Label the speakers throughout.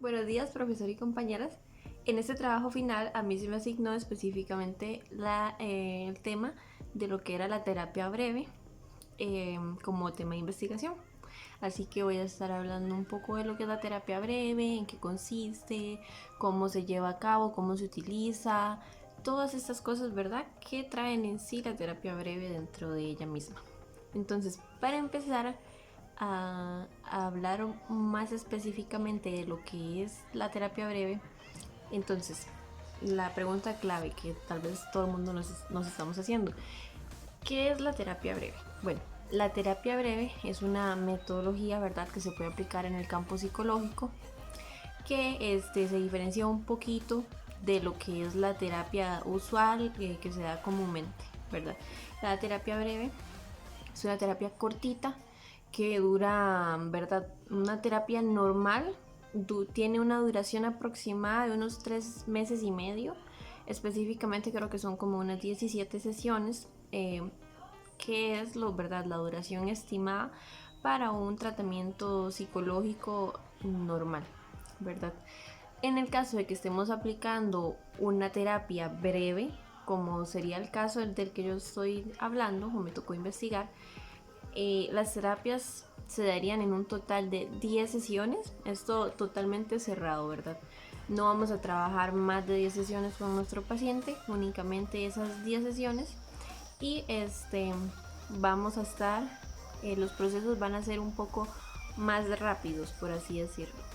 Speaker 1: Buenos días, profesor y compañeras. En este trabajo final a mí se me asignó específicamente el tema de lo que era la terapia breve como tema de investigación. Así que voy a estar hablando un poco de lo que es la terapia breve, en qué consiste, cómo se lleva a cabo, cómo se utiliza, todas estas cosas, ¿verdad? Que traen en sí la terapia breve dentro de ella misma. Entonces, para empezar a hablar más específicamente de lo que es la terapia breve, entonces, la pregunta clave que tal vez todo el mundo nos estamos haciendo, ¿qué es la terapia breve? Bueno, la terapia breve es una metodología, ¿verdad?, que se puede aplicar en el campo psicológico, que se diferencia un poquito de lo que es la terapia usual que se da comúnmente, ¿verdad? La terapia breve es una terapia cortita que dura, ¿verdad? Una terapia normal tiene una duración aproximada de unos 3 meses y medio. Específicamente creo que son como unas 17 sesiones, que es ¿verdad? La duración estimada para un tratamiento psicológico normal, ¿verdad? En el caso de que estemos aplicando una terapia breve, como sería el caso del que yo estoy hablando o me tocó investigar, las terapias se darían en un total de 10 sesiones, esto totalmente cerrado, ¿verdad? No vamos a trabajar más de 10 sesiones con nuestro paciente, únicamente esas 10 sesiones y vamos a estar, los procesos van a ser un poco más rápidos, por así decirlo.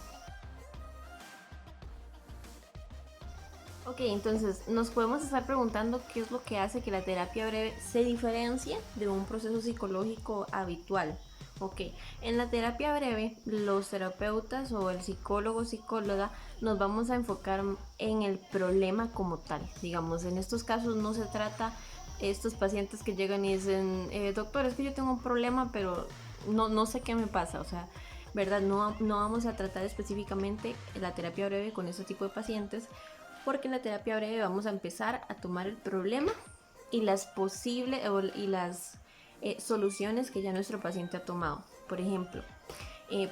Speaker 1: Ok, entonces nos podemos estar preguntando qué es lo que hace que la terapia breve se diferencie de un proceso psicológico habitual. Ok, en la terapia breve los terapeutas o el psicólogo o psicóloga nos vamos a enfocar en el problema como tal. Digamos, en estos casos no se trata estos pacientes que llegan y dicen, doctor, es que yo tengo un problema, pero no sé qué me pasa. O sea, ¿verdad? No vamos a tratar específicamente la terapia breve con este tipo de pacientes, porque en la terapia breve vamos a empezar a tomar el problema y las posibles y las soluciones que ya nuestro paciente ha tomado. Por ejemplo,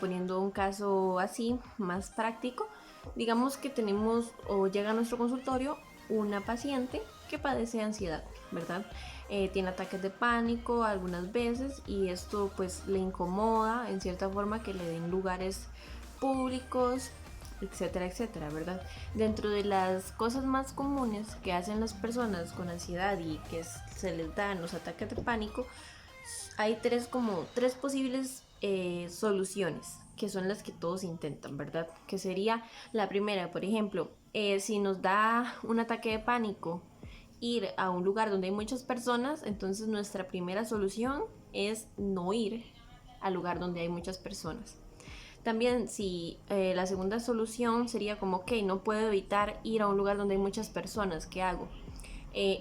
Speaker 1: poniendo un caso así más práctico, digamos que tenemos o llega a nuestro consultorio una paciente que padece ansiedad, ¿verdad? Tiene ataques de pánico algunas veces y esto pues le incomoda en cierta forma que le den lugares públicos, etcétera, etcétera, ¿verdad? Dentro de las cosas más comunes que hacen las personas con ansiedad y que se les dan los ataques de pánico, hay tres posibles soluciones que son las que todos intentan, ¿verdad? Que sería la primera, por ejemplo, si nos da un ataque de pánico, ir a un lugar donde hay muchas personas, entonces nuestra primera solución es no ir al lugar donde hay muchas personas. También si la segunda solución sería como, ok, no puedo evitar ir a un lugar donde hay muchas personas, ¿qué hago?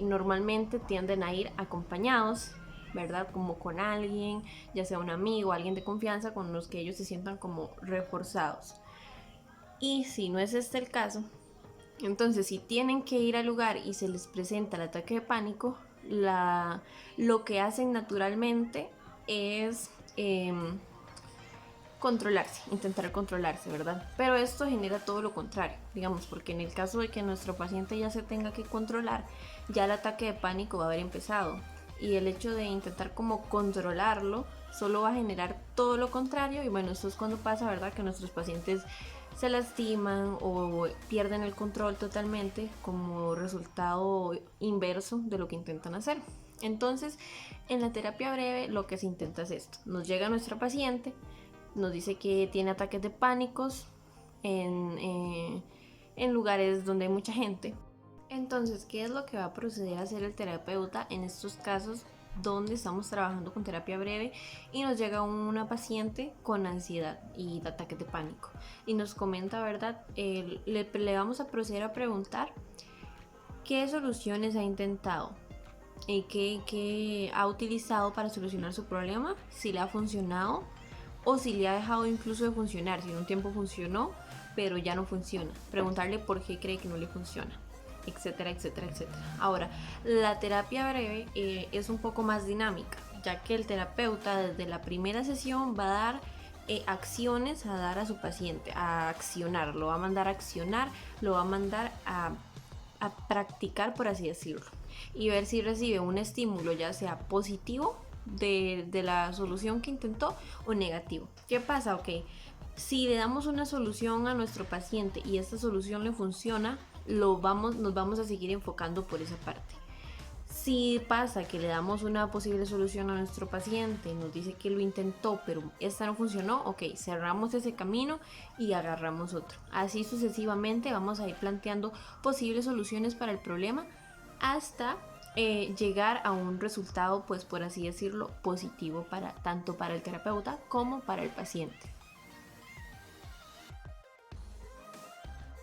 Speaker 1: Normalmente tienden a ir acompañados, ¿verdad? Como con alguien, ya sea un amigo, alguien de confianza con los que ellos se sientan como reforzados. Y si no es este el caso, entonces si tienen que ir al lugar y se les presenta el ataque de pánico, lo que hacen naturalmente es controlarse, intentar controlarse, ¿verdad? Pero esto genera todo lo contrario, digamos, porque en el caso de que nuestro paciente ya se tenga que controlar, ya el ataque de pánico va a haber empezado. Y el hecho de intentar como controlarlo solo va a generar todo lo contrario. Y bueno, esto es cuando pasa, ¿verdad? Que nuestros pacientes se lastiman o pierden el control totalmente como resultado inverso de lo que intentan hacer. Entonces, en la terapia breve lo que se intenta es esto. Nos llega nuestro paciente, nos dice que tiene ataques de pánicos en lugares donde hay mucha gente. Entonces, ¿qué es lo que va a proceder a hacer el terapeuta en estos casos donde estamos trabajando con terapia breve y nos llega una paciente con ansiedad y ataques de pánico y nos comenta, ¿verdad? Le vamos a proceder a preguntar qué soluciones ha intentado y qué ha utilizado para solucionar su problema, si le ha funcionado o si le ha dejado incluso de funcionar, si en un tiempo funcionó pero ya no funciona. Preguntarle por qué cree que no le funciona, etcétera, etcétera, etcétera. Ahora, la terapia breve es un poco más dinámica, ya que el terapeuta desde la primera sesión va a dar acciones a dar a su paciente, a accionar, lo va a mandar a accionar, lo va a mandar a practicar, por así decirlo, y ver si recibe un estímulo, ya sea positivo de la solución que intentó o negativo. ¿Qué pasa? Ok, si le damos una solución a nuestro paciente y esta solución le funciona, nos vamos a seguir enfocando por esa parte. Si pasa que le damos una posible solución a nuestro paciente, nos dice que lo intentó, pero esta no funcionó, ok, cerramos ese camino y agarramos otro. Así sucesivamente vamos a ir planteando posibles soluciones para el problema hasta llegar a un resultado, pues por así decirlo, positivo tanto para el terapeuta como para el paciente.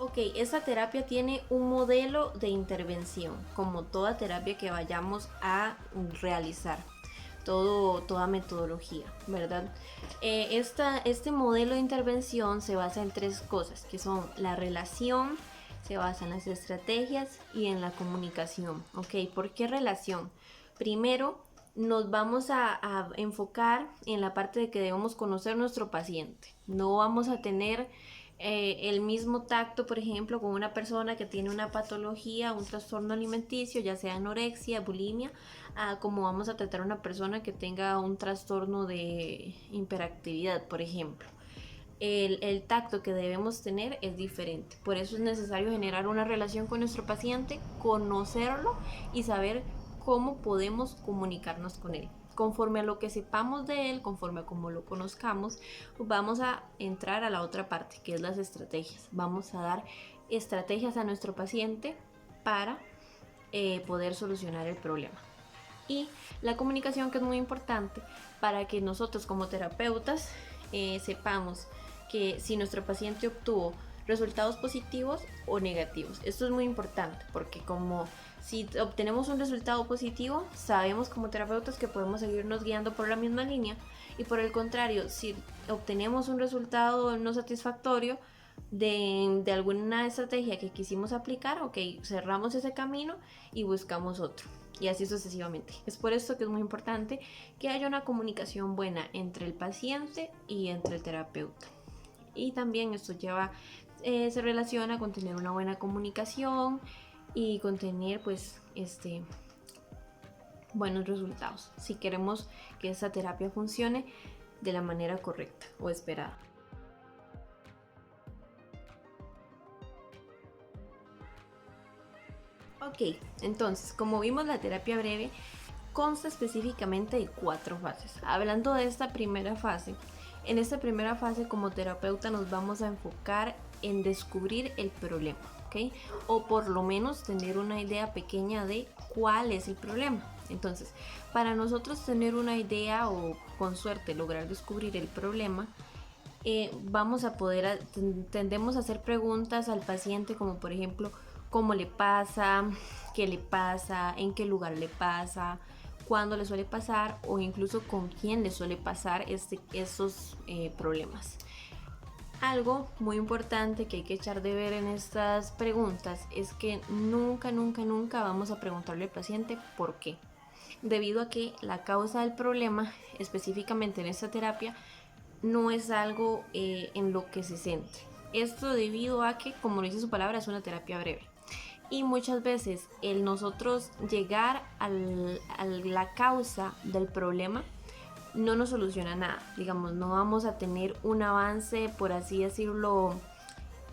Speaker 1: Ok, esta terapia tiene un modelo de intervención, como toda terapia que vayamos a realizar, toda metodología, ¿verdad? Este modelo de intervención se basa en tres cosas, que son la relación, se basa en las estrategias y en la comunicación. Ok, ¿por qué relación? Primero, nos vamos a enfocar en la parte de que debemos conocer nuestro paciente. No vamos a tener el mismo tacto, por ejemplo, con una persona que tiene una patología, un trastorno alimenticio, ya sea anorexia, bulimia, como vamos a tratar a una persona que tenga un trastorno de hiperactividad, por ejemplo. El tacto que debemos tener es diferente. Por eso es necesario generar una relación con nuestro paciente, conocerlo y saber cómo podemos comunicarnos con él. Conforme a lo que sepamos de él, conforme a cómo lo conozcamos, vamos a entrar a la otra parte, que es las estrategias. Vamos a dar estrategias a nuestro paciente para poder solucionar el problema. Y la comunicación, que es muy importante para que nosotros como terapeutas sepamos que si nuestro paciente obtuvo resultados positivos o negativos. Esto es muy importante porque como si obtenemos un resultado positivo, sabemos como terapeutas que podemos seguirnos guiando por la misma línea, y por el contrario, si obtenemos un resultado no satisfactorio de alguna estrategia que quisimos aplicar, ok, cerramos ese camino y buscamos otro. Y así sucesivamente. Es por esto que es muy importante que haya una comunicación buena entre el paciente y entre el terapeuta. Y también esto se relaciona con tener una buena comunicación y con tener pues buenos resultados si queremos que esta terapia funcione de la manera correcta o esperada. Ok, entonces, como vimos, la terapia breve consta específicamente de 4 fases. Hablando de esta primera fase, en esta primera fase como terapeuta nos vamos a enfocar en descubrir el problema, ¿ok? O por lo menos tener una idea pequeña de cuál es el problema. Entonces, para nosotros tener una idea o con suerte lograr descubrir el problema, tendemos a hacer preguntas al paciente como por ejemplo, ¿cómo le pasa? ¿Qué le pasa? ¿En qué lugar le pasa? ¿Cuándo le suele pasar? O incluso con quién le suele pasar esos problemas. Algo muy importante que hay que echar de ver en estas preguntas es que nunca vamos a preguntarle al paciente por qué. Debido a que la causa del problema, específicamente en esta terapia, no es algo en lo que se centre. Esto debido a que, como dice su palabra, es una terapia breve. Y muchas veces el nosotros llegar a la causa del problema no nos soluciona nada. Digamos, no vamos a tener un avance, por así decirlo,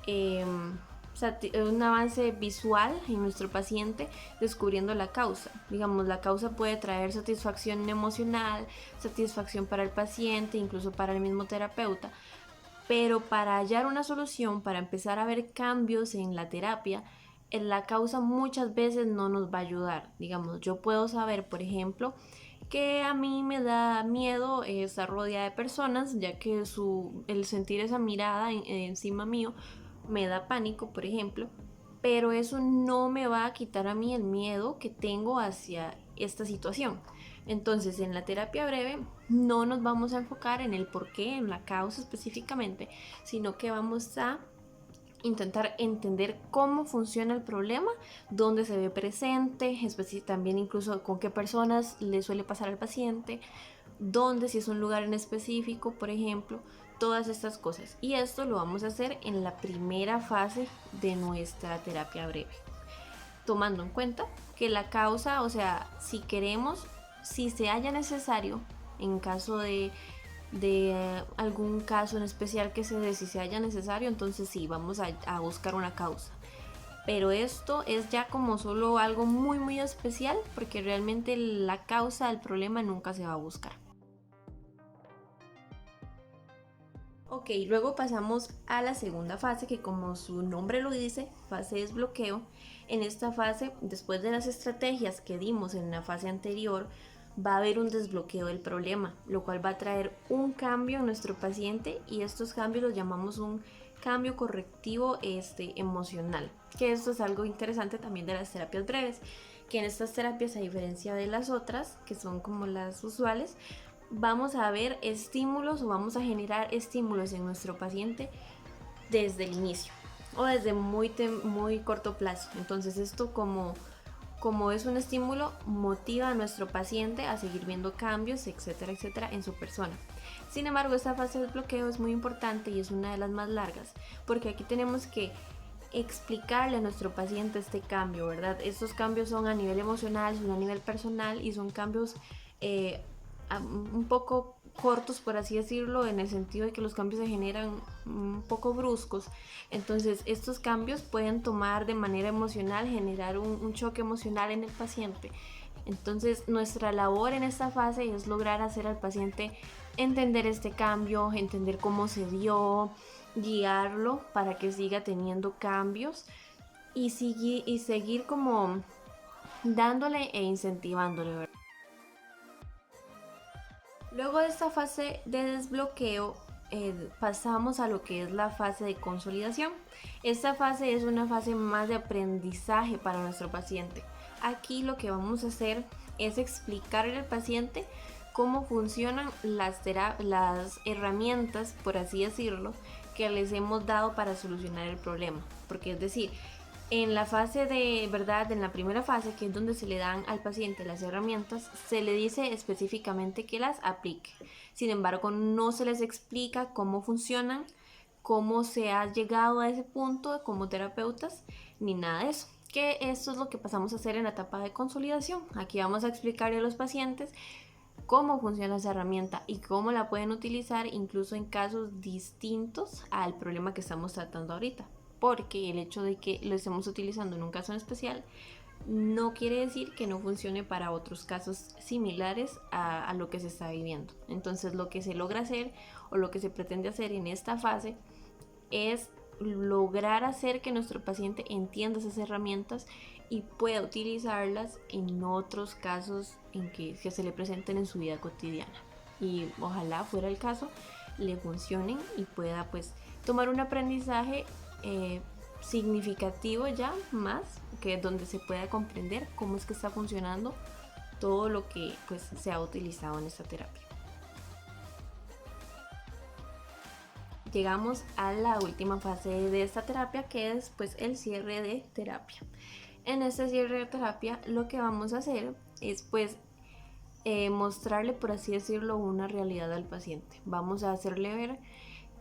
Speaker 1: un avance visual en nuestro paciente descubriendo la causa. Digamos, la causa puede traer satisfacción emocional, satisfacción para el paciente, incluso para el mismo terapeuta. Pero para hallar una solución, para empezar a ver cambios en la terapia, la causa muchas veces no nos va a ayudar. Digamos, yo puedo saber, por ejemplo, que a mí me da miedo estar rodeada de personas, ya que el sentir esa mirada encima mío me da pánico, por ejemplo, pero eso no me va a quitar a mí el miedo que tengo hacia esta situación. Entonces, en la terapia breve no nos vamos a enfocar en el porqué, en la causa específicamente, sino que vamos a intentar entender cómo funciona el problema, dónde se ve presente, también incluso con qué personas le suele pasar al paciente, dónde, si es un lugar en específico, por ejemplo, todas estas cosas. Y esto lo vamos a hacer en la primera fase de nuestra terapia breve, tomando en cuenta que la causa, o sea, si queremos, si se haya necesario, en caso de algún caso en especial que se dé, si se haya necesario, entonces sí, vamos a buscar una causa. Pero esto es ya como solo algo muy muy especial, porque realmente la causa del problema nunca se va a buscar. Ok, luego pasamos a la segunda fase, que como su nombre lo dice, fase de desbloqueo. En esta fase, después de las estrategias que dimos en la fase anterior, va a haber un desbloqueo del problema, lo cual va a traer un cambio en nuestro paciente, y estos cambios los llamamos un cambio correctivo emocional, que esto es algo interesante también de las terapias breves, que en estas terapias, a diferencia de las otras, que son como las usuales, vamos a ver estímulos o vamos a generar estímulos en nuestro paciente desde el inicio o desde muy corto plazo. Entonces esto como es un estímulo, motiva a nuestro paciente a seguir viendo cambios, etcétera, etcétera, en su persona. Sin embargo, esta fase de bloqueo es muy importante y es una de las más largas, porque aquí tenemos que explicarle a nuestro paciente este cambio, ¿verdad? Estos cambios son a nivel emocional, son a nivel personal y son cambios un poco cortos, por así decirlo, en el sentido de que los cambios se generan un poco bruscos. Entonces estos cambios pueden tomar de manera emocional, generar un choque emocional en el paciente. Entonces nuestra labor en esta fase es lograr hacer al paciente entender este cambio, entender cómo se dio, guiarlo para que siga teniendo cambios y seguir como dándole e incentivándole, ¿verdad? Luego de esta fase de desbloqueo, pasamos a lo que es la fase de consolidación. Esta fase es una fase más de aprendizaje para nuestro paciente. Aquí lo que vamos a hacer es explicarle al paciente cómo funcionan las herramientas, por así decirlo, que les hemos dado para solucionar el problema. Porque es decir, en la fase de verdad, en la primera fase, que es donde se le dan al paciente las herramientas, se le dice específicamente que las aplique. Sin embargo, no se les explica cómo funcionan, cómo se ha llegado a ese punto como terapeutas, ni nada de eso. Que esto es lo que pasamos a hacer en la etapa de consolidación. Aquí vamos a explicarle a los pacientes cómo funciona esa herramienta y cómo la pueden utilizar incluso en casos distintos al problema que estamos tratando ahorita. Porque el hecho de que lo estemos utilizando en un caso en especial no quiere decir que no funcione para otros casos similares a lo que se está viviendo. Entonces lo que se logra hacer o lo que se pretende hacer en esta fase es lograr hacer que nuestro paciente entienda esas herramientas y pueda utilizarlas en otros casos en que se le presenten en su vida cotidiana. Y ojalá fuera el caso, le funcionen y pueda pues tomar un aprendizaje significativo ya más, que es donde se pueda comprender cómo es que está funcionando todo lo que pues se ha utilizado en esta terapia. Llegamos a la última fase de esta terapia, que es pues el cierre de terapia. En este cierre de terapia lo que vamos a hacer es pues mostrarle, por así decirlo, una realidad al paciente. Vamos a hacerle ver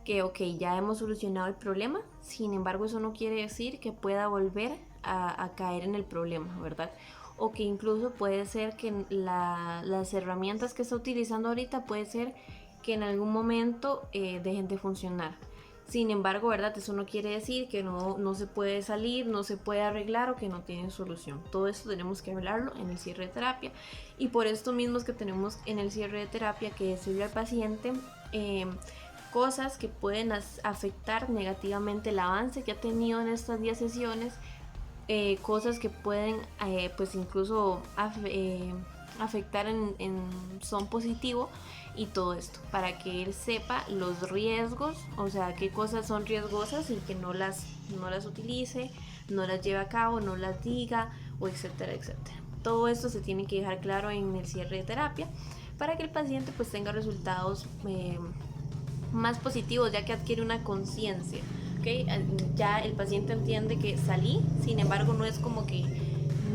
Speaker 1: que ok, ya hemos solucionado el problema, sin embargo eso no quiere decir que pueda volver a caer en el problema, ¿verdad? O que incluso puede ser que las herramientas que está utilizando ahorita puede ser que en algún momento dejen de funcionar. Sin embargo, ¿verdad? Eso no quiere decir que no se puede salir, no se puede arreglar o que no tiene solución. Todo esto tenemos que hablarlo en el cierre de terapia, y por esto mismo es que tenemos en el cierre de terapia que decirle al paciente cosas que pueden afectar negativamente el avance que ha tenido en estas 10 sesiones, cosas que pueden pues incluso afectar en son positivo, y todo esto para que él sepa los riesgos, o sea, qué cosas son riesgosas y que no las utilice, no las lleve a cabo, no las diga, o etcétera, etcétera. Todo esto se tiene que dejar claro en el cierre de terapia para que el paciente pues tenga resultados más positivos, ya que adquiere una conciencia, ¿okay? Ya el paciente entiende que salí, sin embargo no es como que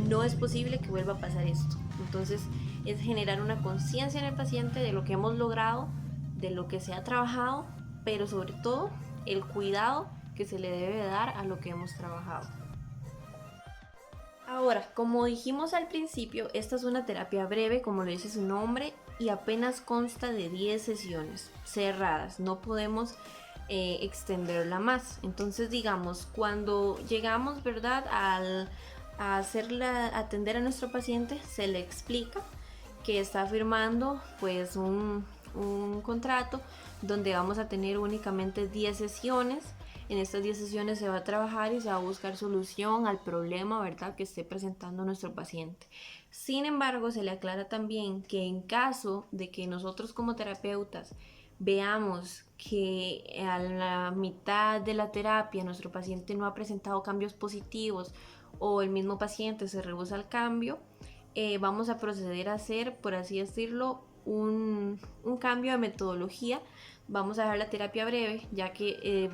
Speaker 1: no es posible que vuelva a pasar esto. Entonces es generar una conciencia en el paciente de lo que hemos logrado, de lo que se ha trabajado, pero sobre todo el cuidado que se le debe dar a lo que hemos trabajado. Ahora, como dijimos al principio, esta es una terapia breve, como lo dice su nombre, y apenas consta de 10 sesiones cerradas. No podemos extenderla más. Entonces, digamos, cuando llegamos, ¿verdad?, a atender a nuestro paciente, se le explica que está firmando pues un contrato donde vamos a tener únicamente 10 sesiones. En estas 10 sesiones se va a trabajar y se va a buscar solución al problema, ¿verdad?, que esté presentando nuestro paciente. Sin embargo, se le aclara también que en caso de que nosotros como terapeutas veamos que a la mitad de la terapia nuestro paciente no ha presentado cambios positivos o el mismo paciente se rehúsa al cambio, vamos a proceder a hacer, por así decirlo, un cambio de metodología. Vamos a dejar la terapia breve, ya que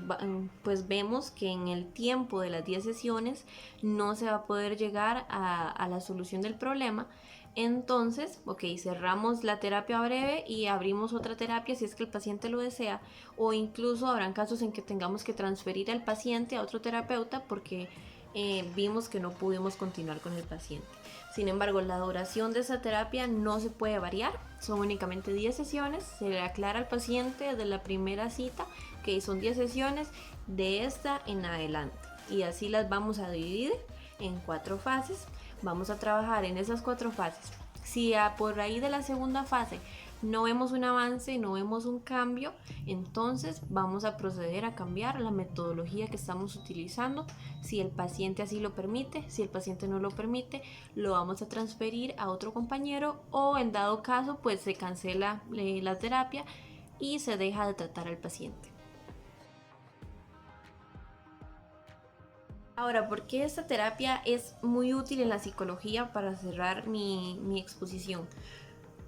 Speaker 1: pues vemos que en el tiempo de las 10 sesiones no se va a poder llegar a la solución del problema. Entonces, ok, cerramos la terapia breve y abrimos otra terapia si es que el paciente lo desea, o incluso habrán casos en que tengamos que transferir al paciente a otro terapeuta porque vimos que no pudimos continuar con el paciente. Sin embargo, la duración de esa terapia no se puede variar, son únicamente 10 sesiones. Se le aclara al paciente desde la primera cita que son 10 sesiones de esta en adelante, y así las vamos a dividir en 4 fases. Vamos a trabajar en esas 4 fases. Si por ahí de la segunda fase no vemos un avance, no vemos un cambio, entonces vamos a proceder a cambiar la metodología que estamos utilizando, si el paciente así lo permite. Si el paciente no lo permite, lo vamos a transferir a otro compañero, o en dado caso pues se cancela la terapia y se deja de tratar al paciente. Ahora, ¿por qué esta terapia es muy útil en la psicología? Para cerrar mi exposición,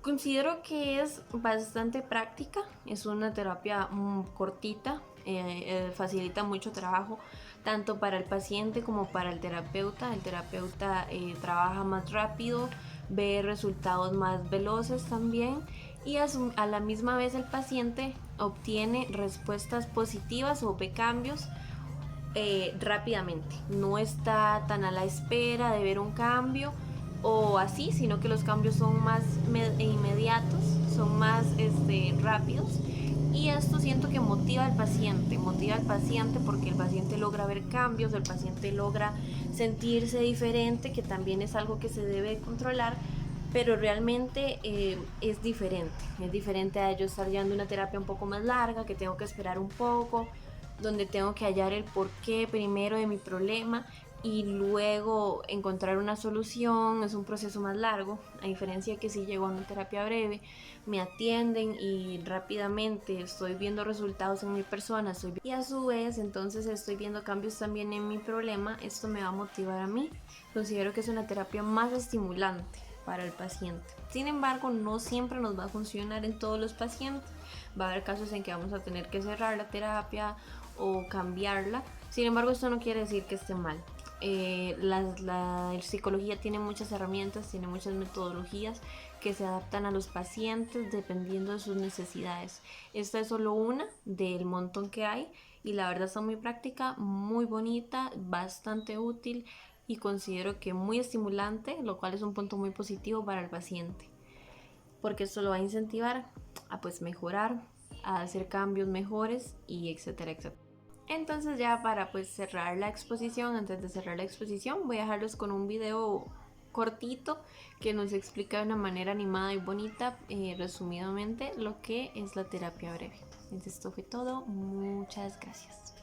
Speaker 1: considero que es bastante práctica, es una terapia cortita, facilita mucho trabajo tanto para el paciente como para el terapeuta. El terapeuta trabaja más rápido, ve resultados más veloces también, y a la misma vez el paciente obtiene respuestas positivas o ve cambios rápidamente. No está tan a la espera de ver un cambio o así, sino que los cambios son más inmediatos, son más rápidos, y esto siento que motiva al paciente porque el paciente logra ver cambios, el paciente logra sentirse diferente, que también es algo que se debe controlar, pero realmente es diferente a yo estar llevando una terapia un poco más larga, que tengo que esperar un poco, donde tengo que hallar el porqué primero de mi problema y luego encontrar una solución. Es un proceso más largo, a diferencia de que si llego a una terapia breve, me atienden y rápidamente estoy viendo resultados en mi persona, y a su vez entonces estoy viendo cambios también en mi problema. Esto me va a motivar a mí. Considero que es una terapia más estimulante para el paciente. Sin embargo, no siempre nos va a funcionar en todos los pacientes. Va a haber casos en que vamos a tener que cerrar la terapia o cambiarla. Sin embargo, esto no quiere decir que esté mal. La psicología tiene muchas herramientas, tiene muchas metodologías que se adaptan a los pacientes dependiendo de sus necesidades. Esta es solo una del montón que hay, y la verdad está muy práctica, muy bonita, bastante útil, y considero que muy estimulante, lo cual es un punto muy positivo para el paciente, porque esto lo va a incentivar a pues mejorar, a hacer cambios mejores, y etcétera, etcétera. Entonces, ya para pues cerrar la exposición, antes de cerrar la exposición, voy a dejarlos con un video cortito que nos explica de una manera animada y bonita, resumidamente, lo que es la terapia breve. Entonces, esto fue todo. Muchas gracias.